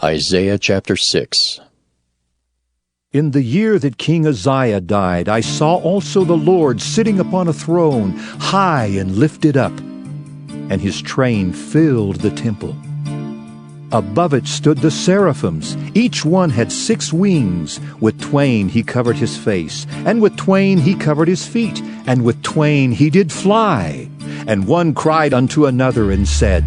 Isaiah chapter 6. In the year that King Uzziah died, I saw also the Lord sitting upon a throne, high and lifted up, and his train filled the temple. Above it stood the seraphims. Each one had 6 wings. With twain he covered his face, and with twain he covered his feet, and with twain he did fly. And one cried unto another and said,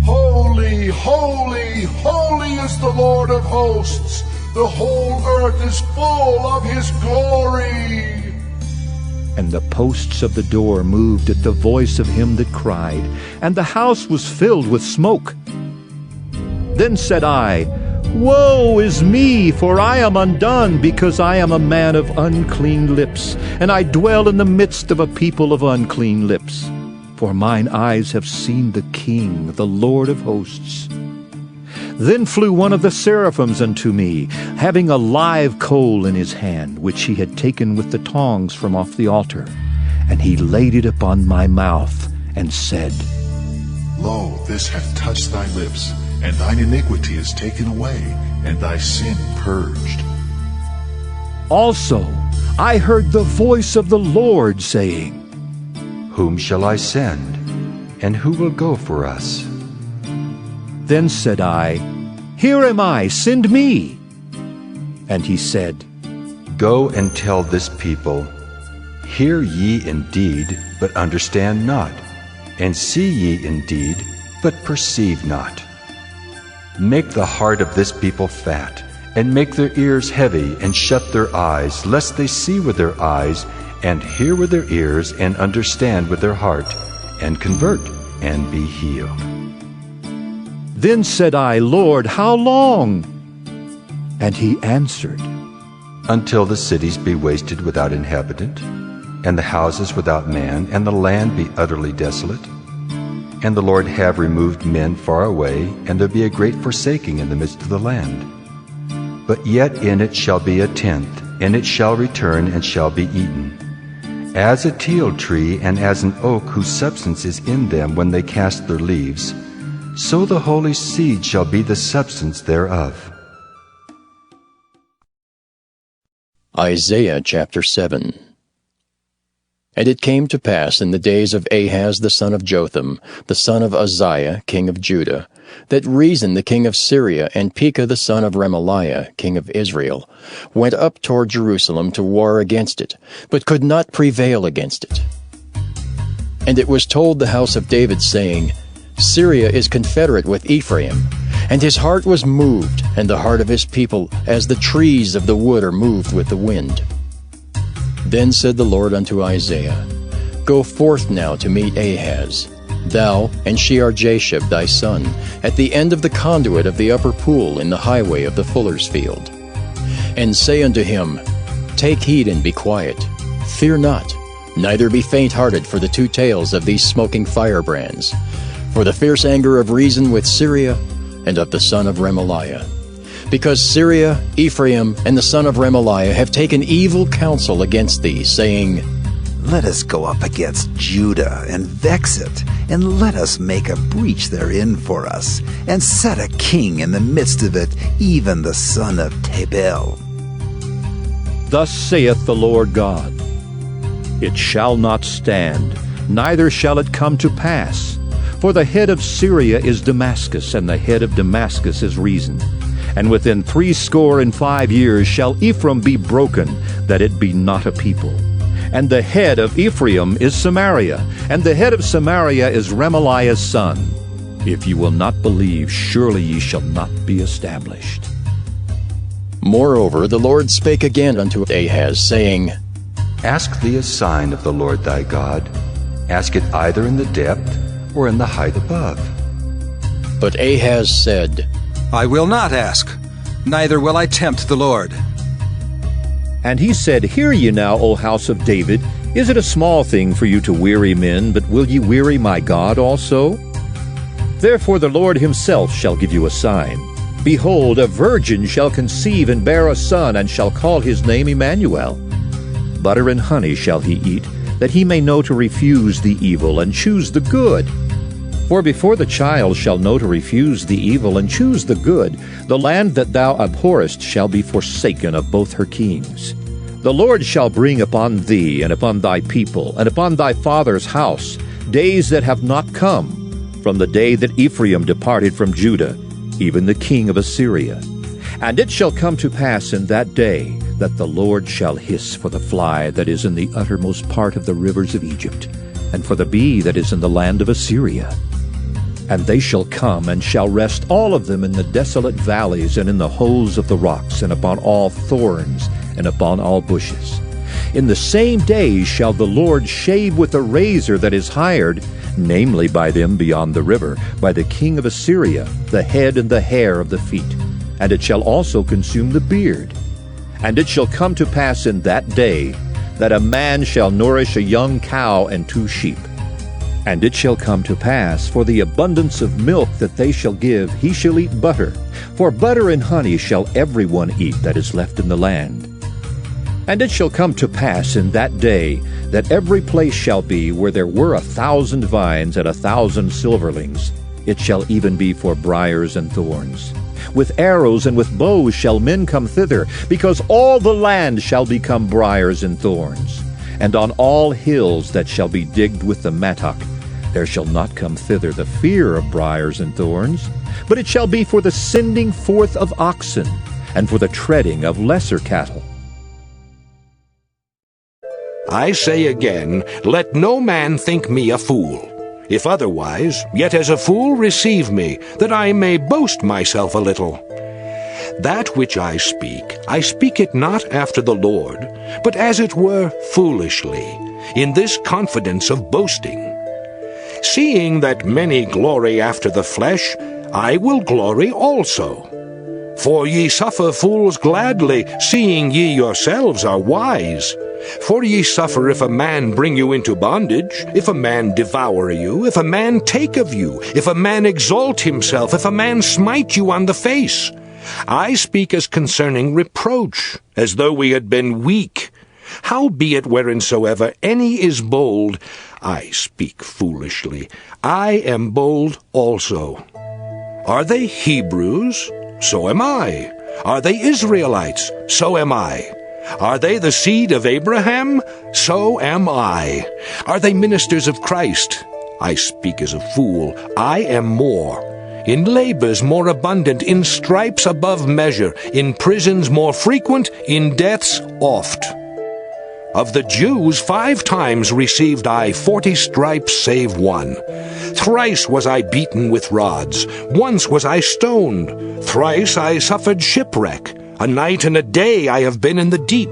Holy, holy, holy is the Lord of hosts. The whole earth is full of his glory. And the posts of the door moved at the voice of him that cried, and the house was filled with smoke. Then said I, Woe is me, for I am undone, because I am a man of unclean lips, and I dwell in the midst of a people of unclean lips. For mine eyes have seen the King, the Lord of hosts. Then flew one of the seraphims unto me, having a live coal in his hand, which he had taken with the tongs from off the altar. And he laid it upon my mouth, and said, Lo, this hath touched thy lips, and thine iniquity is taken away, and thy sin purged. Also I heard the voice of the Lord saying, Whom shall I send, and who will go for us? Then said I, Here am I, send me. And he said, Go and tell this people, Hear ye indeed, but understand not, and see ye indeed, but perceive not. Make the heart of this people fat, and make their ears heavy, and shut their eyes, lest they see with their eyes, and hear with their ears, and understand with their heart, and convert, and be healed. Then said I, Lord, how long? And he answered, Until the cities be wasted without inhabitant, and the houses without man, and the land be utterly desolate, and the Lord have removed men far away, and there be a great forsaking in the midst of the land. But yet in it shall be a tenth, and it shall return and shall be eaten. As a teil tree and as an oak whose substance is in them when they cast their leaves, so the holy seed shall be the substance thereof. Isaiah chapter 7. And it came to pass in the days of Ahaz the son of Jotham, the son of Uzziah, king of Judah, that Rezin the king of Syria and Pekah the son of Remaliah, king of Israel, went up toward Jerusalem to war against it, but could not prevail against it. And it was told the house of David, saying, Syria is confederate with Ephraim. And his heart was moved, and the heart of his people, as the trees of the wood are moved with the wind. Then said the Lord unto Isaiah, Go forth now to meet Ahaz, thou and Shear-Jashub thy son, at the end of the conduit of the upper pool in the highway of the fuller's field. And say unto him, Take heed and be quiet, fear not, neither be faint-hearted for the 2 tails of these smoking firebrands, for the fierce anger of Rezin with Syria, and of the son of Remaliah. Because Syria, Ephraim, and the son of Remaliah have taken evil counsel against thee, saying, Let us go up against Judah, and vex it, and let us make a breach therein for us, and set a king in the midst of it, even the son of Tabel. Thus saith the Lord God, It shall not stand, neither shall it come to pass. For the head of Syria is Damascus, and the head of Damascus is Rezin. And within 65 years shall Ephraim be broken, that it be not a people. And the head of Ephraim is Samaria, and the head of Samaria is Remaliah's son. If ye will not believe, surely ye shall not be established. Moreover, the Lord spake again unto Ahaz, saying, Ask thee a sign of the Lord thy God. Ask it either in the depth or in the height above. But Ahaz said, I will not ask, neither will I tempt the Lord. And he said, Hear ye now, O house of David, is it a small thing for you to weary men, but will ye weary my God also? Therefore the Lord himself shall give you a sign. Behold, a virgin shall conceive and bear a son, and shall call his name Emmanuel. Butter and honey shall he eat, that he may know to refuse the evil and choose the good. For before the child shall know to refuse the evil and choose the good, the land that thou abhorrest shall be forsaken of both her kings. The Lord shall bring upon thee and upon thy people and upon thy father's house days that have not come, from the day that Ephraim departed from Judah, even the king of Assyria. And it shall come to pass in that day that the Lord shall hiss for the fly that is in the uttermost part of the rivers of Egypt, and for the bee that is in the land of Assyria. And they shall come and shall rest all of them in the desolate valleys and in the holes of the rocks and upon all thorns and upon all bushes. In the same day shall the Lord shave with a razor that is hired, namely by them beyond the river, by the king of Assyria, the head and the hair of the feet, and it shall also consume the beard. And it shall come to pass in that day that a man shall nourish a young cow and 2 sheep. And it shall come to pass, for the abundance of milk that they shall give, he shall eat butter. For butter and honey shall every one eat that is left in the land. And it shall come to pass in that day that every place shall be where there were 1,000 vines and 1,000 silverlings. It shall even be for briars and thorns. With arrows and with bows shall men come thither, because all the land shall become briars and thorns. And on all hills that shall be digged with the mattock, there shall not come thither the fear of briars and thorns, but it shall be for the sending forth of oxen, and for the treading of lesser cattle. I say again, let no man think me a fool. If otherwise, yet as a fool receive me, that I may boast myself a little. That which I speak it not after the Lord, but as it were foolishly, in this confidence of boasting. Seeing that many glory after the flesh, I will glory also. For ye suffer fools gladly, seeing ye yourselves are wise. For ye suffer if a man bring you into bondage, if a man devour you, if a man take of you, if a man exalt himself, if a man smite you on the face. I speak as concerning reproach, as though we had been weak. Howbeit whereinsoever any is bold, I speak foolishly, I am bold also. Are they Hebrews? So am I. Are they Israelites? So am I. Are they the seed of Abraham? So am I. Are they ministers of Christ? I speak as a fool, I am more. In labors more abundant, in stripes above measure, in prisons more frequent, in deaths oft. Of the Jews 5 times received I 40 stripes save 1. Thrice was I beaten with rods, once was I stoned, thrice I suffered shipwreck, a night and a day I have been in the deep.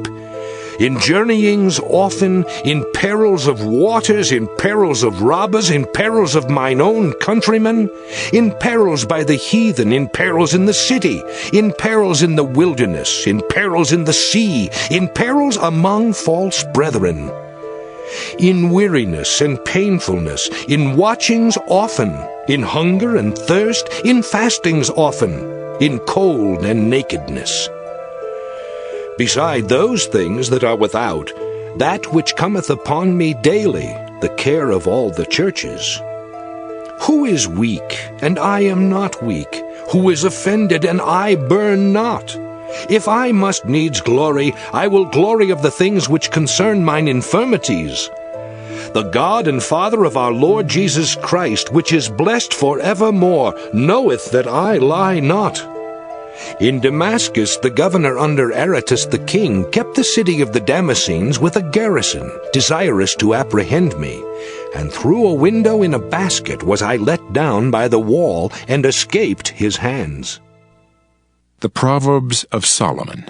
In journeyings often, in perils of waters, in perils of robbers, in perils of mine own countrymen, in perils by the heathen, in perils in the city, in perils in the wilderness, in perils in the sea, in perils among false brethren. In weariness and painfulness, in watchings often, in hunger and thirst, in fastings often, in cold and nakedness. Beside those things that are without, that which cometh upon me daily, the care of all the churches. Who is weak, and I am not weak? Who is offended, and I burn not? If I must needs glory, I will glory of the things which concern mine infirmities. The God and Father of our Lord Jesus Christ, which is blessed for evermore, knoweth that I lie not. In Damascus the governor under Aretas the king kept the city of the Damascenes with a garrison, desirous to apprehend me. And through a window in a basket was I let down by the wall, and escaped his hands. The Proverbs of Solomon.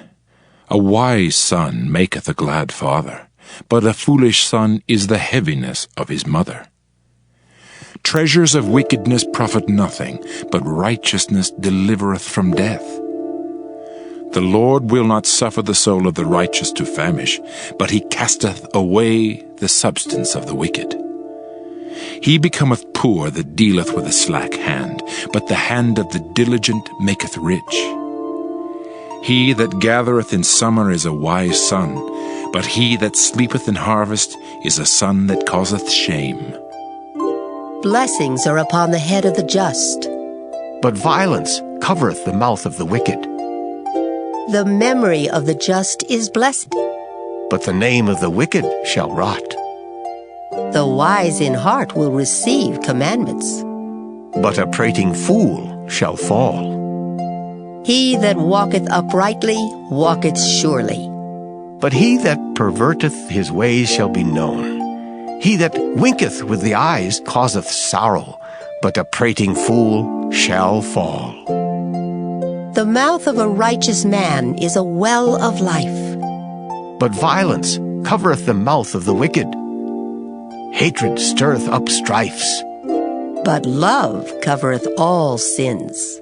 A wise son maketh a glad father, but a foolish son is the heaviness of his mother. Treasures of wickedness profit nothing, but righteousness delivereth from death. The Lord will not suffer the soul of the righteous to famish, but he casteth away the substance of the wicked. He becometh poor that dealeth with a slack hand, but the hand of the diligent maketh rich. He that gathereth in summer is a wise son, but he that sleepeth in harvest is a son that causeth shame. Blessings are upon the head of the just. But violence covereth the mouth of the wicked. The memory of the just is blessed. But the name of the wicked shall rot. The wise in heart will receive commandments. But a prating fool shall fall. He that walketh uprightly walketh surely. But he that perverteth his ways shall be known. He that winketh with the eyes causeth sorrow, but a prating fool shall fall. The mouth of a righteous man is a well of life. But violence covereth the mouth of the wicked. Hatred stirreth up strifes. But love covereth all sins.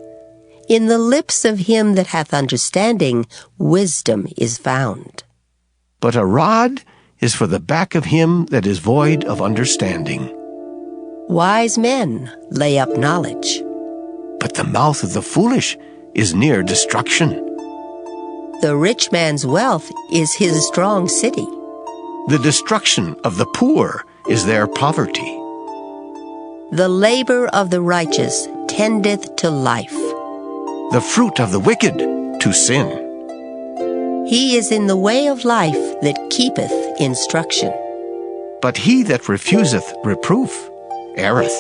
In the lips of him that hath understanding, wisdom is found. But a rod is for the back of him that is void of understanding. Wise men lay up knowledge. But the mouth of the foolish is near destruction. The rich man's wealth is his strong city. The destruction of the poor is their poverty. The labor of the righteous tendeth to life. The fruit of the wicked to sin. He is in the way of life that keepeth instruction. But he that refuseth reproof erreth.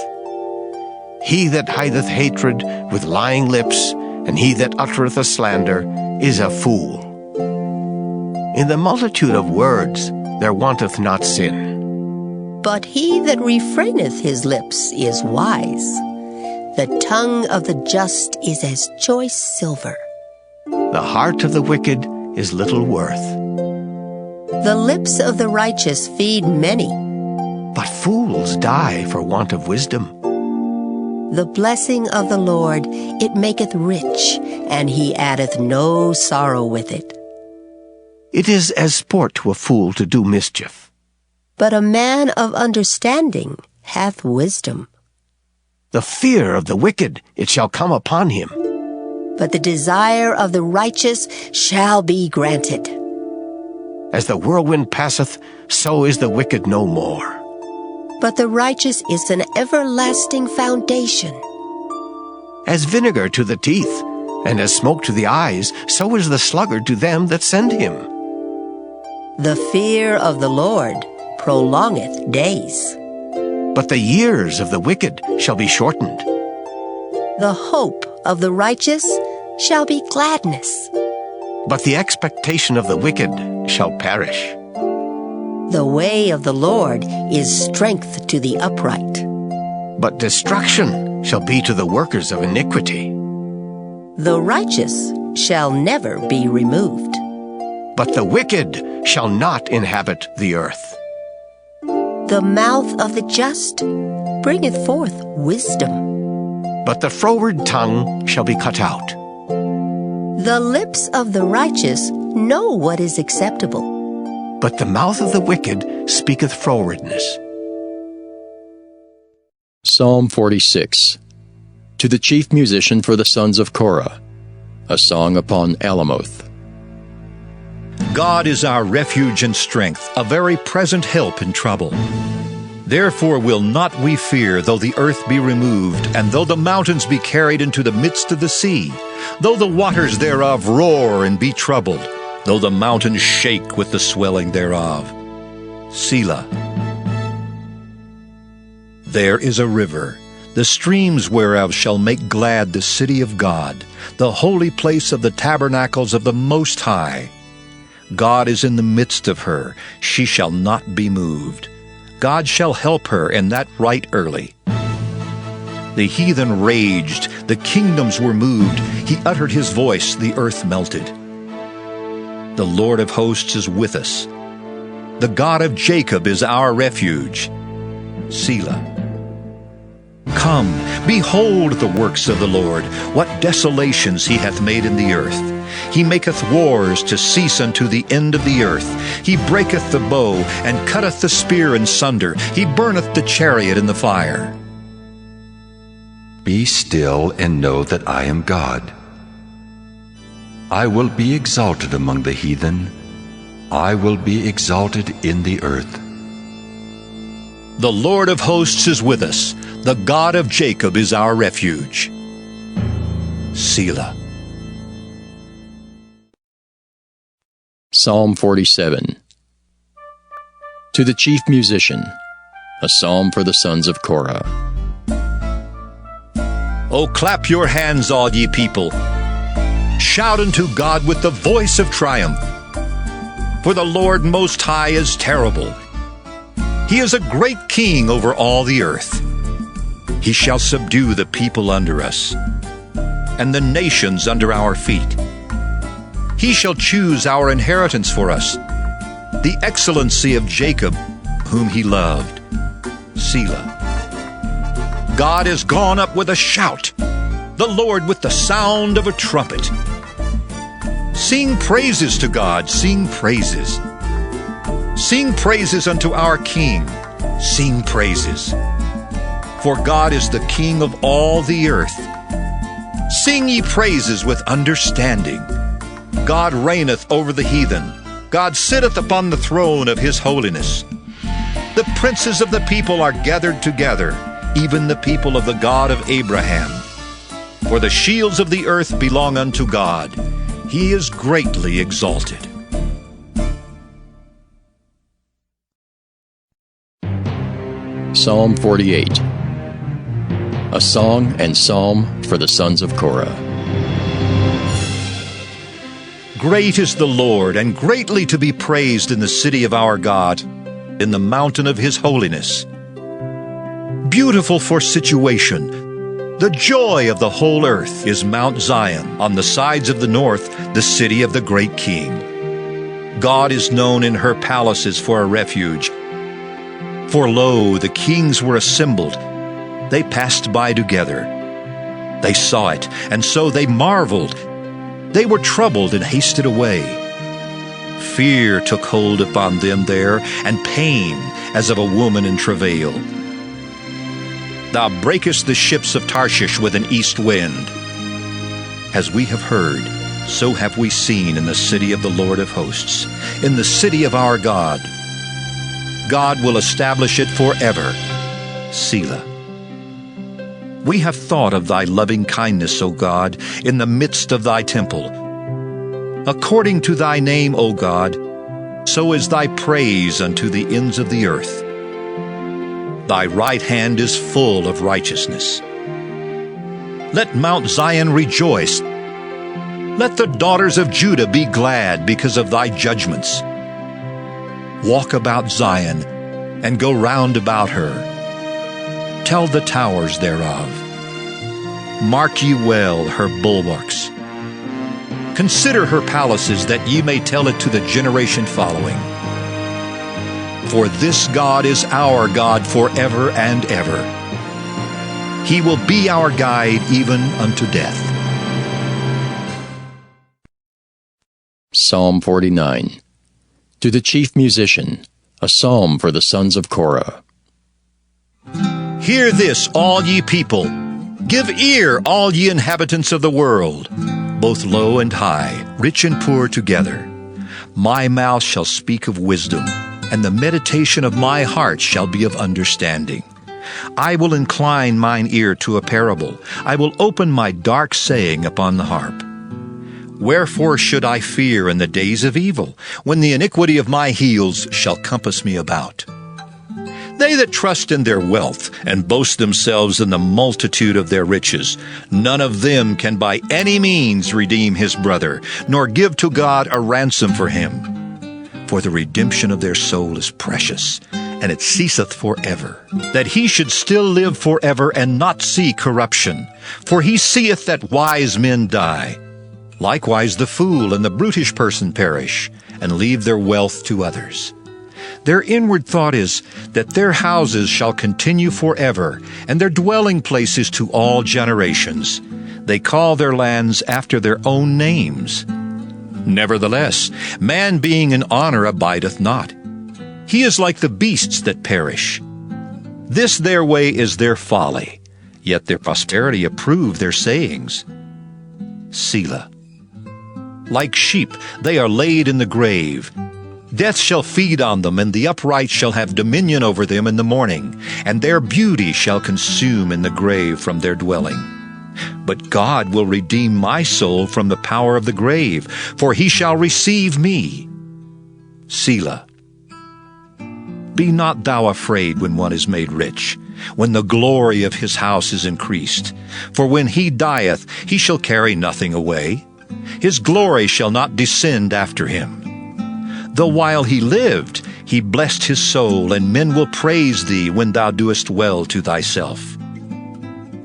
He that hideth hatred with lying lips, and he that uttereth a slander, is a fool. In the multitude of words there wanteth not sin. But he that refraineth his lips is wise. The tongue of the just is as choice silver. The heart of the wicked is little worth. The lips of the righteous feed many. But fools die for want of wisdom. The blessing of the Lord, it maketh rich, and he addeth no sorrow with it. It is as sport to a fool to do mischief. But a man of understanding hath wisdom. The fear of the wicked, it shall come upon him. But the desire of the righteous shall be granted. As the whirlwind passeth, so is the wicked no more. But the righteous is an everlasting foundation. As vinegar to the teeth, and as smoke to the eyes, so is the sluggard to them that send him. The fear of the Lord prolongeth days. But the years of the wicked shall be shortened. The hope of the righteous shall be gladness. But the expectation of the wicked shall perish. The way of the Lord is strength to the upright. But destruction shall be to the workers of iniquity. The righteous shall never be removed. But the wicked shall not inhabit the earth. The mouth of the just bringeth forth wisdom. But the froward tongue shall be cut out. The lips of the righteous know what is acceptable. But the mouth of the wicked speaketh frowardness. Psalm 46. To the chief musician for the sons of Korah, a song upon Alamoth. God is our refuge and strength, a very present help in trouble. Therefore will not we fear, though the earth be removed, and though the mountains be carried into the midst of the sea, though the waters thereof roar and be troubled, though the mountains shake with the swelling thereof. Selah. There is a river, the streams whereof shall make glad the city of God, the holy place of the tabernacles of the Most High. God is in the midst of her, she shall not be moved. God shall help her, and that right early. The heathen raged, the kingdoms were moved, he uttered his voice, the earth melted. The Lord of hosts is with us. The God of Jacob is our refuge. Selah. Come, behold the works of the Lord, what desolations he hath made in the earth. He maketh wars to cease unto the end of the earth. He breaketh the bow, and cutteth the spear in sunder. He burneth the chariot in the fire. Be still and know that I am God. I will be exalted among the heathen. I will be exalted in the earth. The Lord of hosts is with us. The God of Jacob is our refuge. Selah. Psalm 47. To the chief musician, a psalm for the sons of Korah. O clap your hands, all ye people. Shout unto God with the voice of triumph. For the Lord Most High is terrible. He is a great king over all the earth. He shall subdue the people under us, and the nations under our feet. He shall choose our inheritance for us, the excellency of Jacob, whom he loved. Selah. God is gone up with a shout, the Lord with the sound of a trumpet. Sing praises to God, sing praises. Sing praises unto our King, sing praises. For God is the King of all the earth. Sing ye praises with understanding. God reigneth over the heathen. God sitteth upon the throne of his holiness. The princes of the people are gathered together, even the people of the God of Abraham. For the shields of the earth belong unto God. He is greatly exalted. Psalm 48. A song and psalm for the sons of Korah. Great is the Lord, and greatly to be praised in the city of our God, in the mountain of his holiness. Beautiful for situation, the joy of the whole earth is Mount Zion, on the sides of the north, the city of the great King. God is known in her palaces for a refuge. For lo, the kings were assembled. They passed by together. They saw it, and so they marveled. They were troubled and hasted away. Fear took hold upon them there, and pain as of a woman in travail. Thou breakest the ships of Tarshish with an east wind. As we have heard, so have we seen in the city of the Lord of hosts, in the city of our God. God will establish it forever. Selah. We have thought of thy loving kindness, O God, in the midst of thy temple. According to thy name, O God, so is thy praise unto the ends of the earth. Thy right hand is full of righteousness. Let Mount Zion rejoice. Let the daughters of Judah be glad because of thy judgments. Walk about Zion, and go round about her. Tell the towers thereof. Mark ye well her bulwarks. Consider her palaces, that ye may tell it to the generation following. For this God is our God forever and ever. He will be our guide even unto death. Psalm 49. To the chief musician, a psalm for the sons of Korah. Hear this, all ye people. Give ear, all ye inhabitants of the world, both low and high, rich and poor together. My mouth shall speak of wisdom, and the meditation of my heart shall be of understanding. I will incline mine ear to a parable. I will open my dark saying upon the harp. Wherefore should I fear in the days of evil, when the iniquity of my heels shall compass me about? They that trust in their wealth, and boast themselves in the multitude of their riches, none of them can by any means redeem his brother, nor give to God a ransom for him. For the redemption of their soul is precious, and it ceaseth forever, that he should still live forever and not see corruption. For he seeth that wise men die. Likewise the fool and the brutish person perish, and leave their wealth to others. Their inward thought is that their houses shall continue forever, and their dwelling places to all generations. They call their lands after their own names. Nevertheless, man being in honor abideth not. He is like the beasts that perish. This their way is their folly, yet their posterity approve their sayings. Selah. Like sheep they are laid in the grave. Death shall feed on them, and the upright shall have dominion over them in the morning, and their beauty shall consume in the grave from their dwelling. But God will redeem my soul from the power of the grave, for he shall receive me. Selah. Be not thou afraid when one is made rich, when the glory of his house is increased. For when he dieth, he shall carry nothing away. His glory shall not descend after him. Though while he lived, he blessed his soul, and men will praise thee when thou doest well to thyself.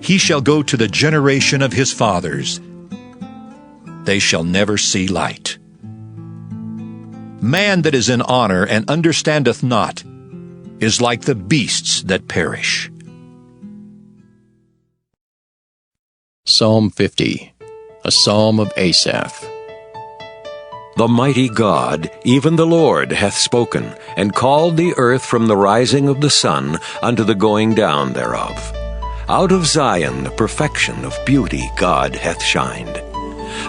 He shall go to the generation of his fathers. They shall never see light. Man that is in honor and understandeth not is like the beasts that perish. Psalm 50, a psalm of Asaph. The mighty God, even the Lord, hath spoken, and called the earth from the rising of the sun unto the going down thereof. Out of Zion the perfection of beauty God hath shined.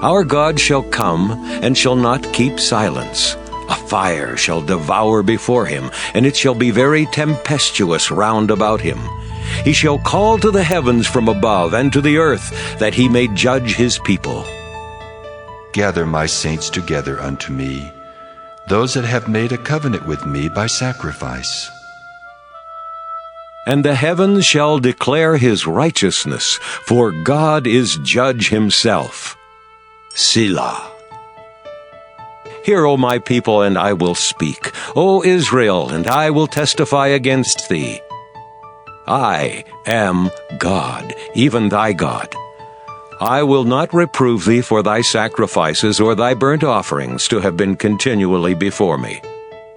Our God shall come, and shall not keep silence. A fire shall devour before him, and it shall be very tempestuous round about him. He shall call to the heavens from above, and to the earth, that he may judge his people. Gather my saints together unto me, those that have made a covenant with me by sacrifice. And the heavens shall declare his righteousness, for God is judge himself. Selah. Hear, O my people, and I will speak. O Israel, and I will testify against thee. I am God, even thy God. I will not reprove thee for thy sacrifices or thy burnt offerings to have been continually before me.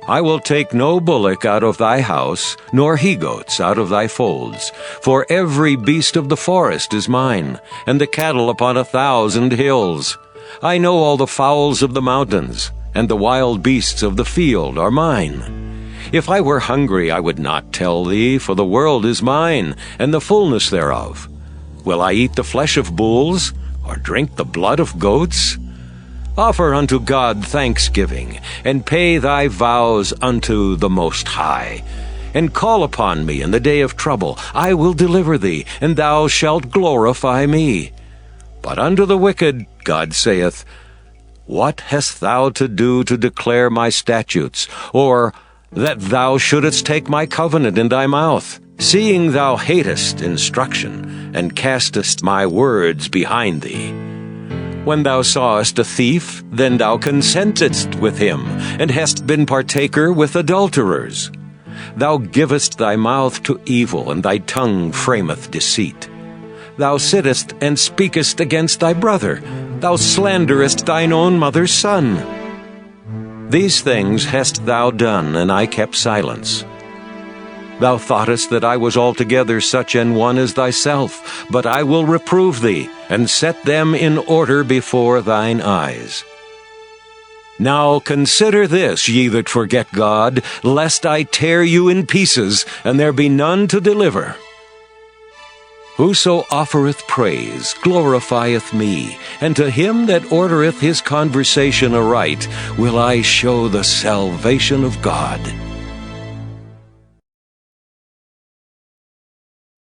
I will take no bullock out of thy house, nor he-goats out of thy folds. For every beast of the forest is mine, and the cattle upon 1,000 hills. I know all the fowls of the mountains, and the wild beasts of the field are mine. If I were hungry, I would not tell thee, for the world is mine, and the fullness thereof. Will I eat the flesh of bulls, or drink the blood of goats? Offer unto God thanksgiving, and pay thy vows unto the Most High. And call upon me in the day of trouble. I will deliver thee, and thou shalt glorify me. But unto the wicked, God saith, What hast thou to do to declare my statutes, or that thou shouldest take my covenant in thy mouth, seeing thou hatest instruction, and castest my words behind thee? When thou sawest a thief, then thou consentedst with him, and hast been partaker with adulterers. Thou givest thy mouth to evil, and thy tongue frameth deceit. Thou sittest and speakest against thy brother. Thou slanderest thine own mother's son. These things hast thou done, and I kept silence. Thou thoughtest that I was altogether such an one as thyself, but I will reprove thee, and set them in order before thine eyes. Now consider this, ye that forget God, lest I tear you in pieces, and there be none to deliver. Whoso offereth praise glorifieth me, and to him that ordereth his conversation aright will I show the salvation of God.